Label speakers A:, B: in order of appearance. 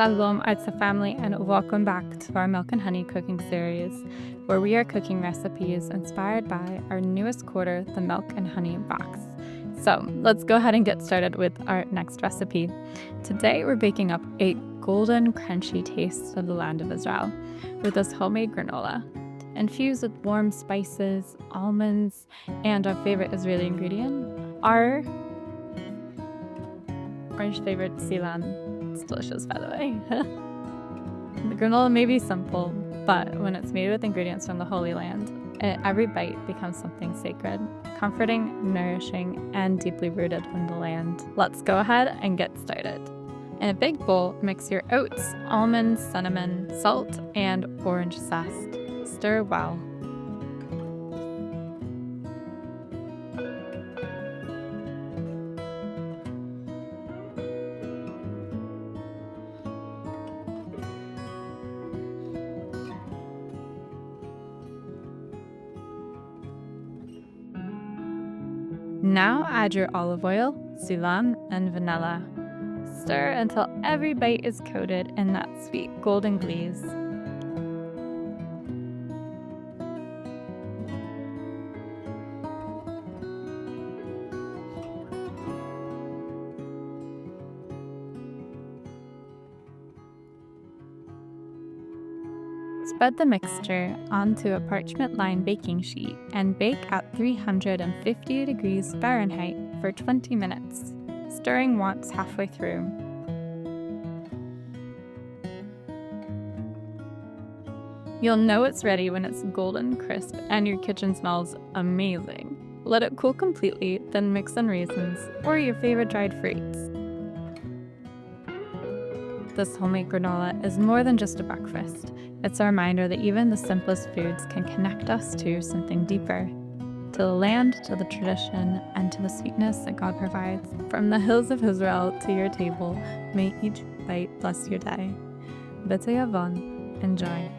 A: Shalom Artza family, and welcome back to our Milk and Honey cooking series, where we are cooking recipes inspired by our newest quarter, the Milk and Honey box. So let's go ahead and get started with our next recipe. Today we're baking up a golden crunchy taste of the land of Israel with this homemade granola, infused with warm spices, almonds, and our favorite Israeli ingredient, our orange favorite Silan. It's delicious, by the way. The granola may be simple, but when it's made with ingredients from the Holy Land, every bite becomes something sacred, comforting, nourishing, and deeply rooted in the land. Let's go ahead and get started. In a big bowl, mix your oats, almonds, cinnamon, salt, and orange zest. Stir well. Now add your olive oil, silan, and vanilla. Stir until every bite is coated in that sweet golden glaze. Spread the mixture onto a parchment-lined baking sheet and bake at 350 degrees Fahrenheit for 20 minutes, stirring once halfway through. You'll know it's ready when it's golden crisp and your kitchen smells amazing. Let it cool completely, then mix in raisins or your favorite dried fruits. This homemade granola is more than just a breakfast. It's a reminder that even the simplest foods can connect us to something deeper, to the land, to the tradition, and to the sweetness that God provides. From the hills of Israel to your table, may each bite bless your day. B'teyavon, enjoy.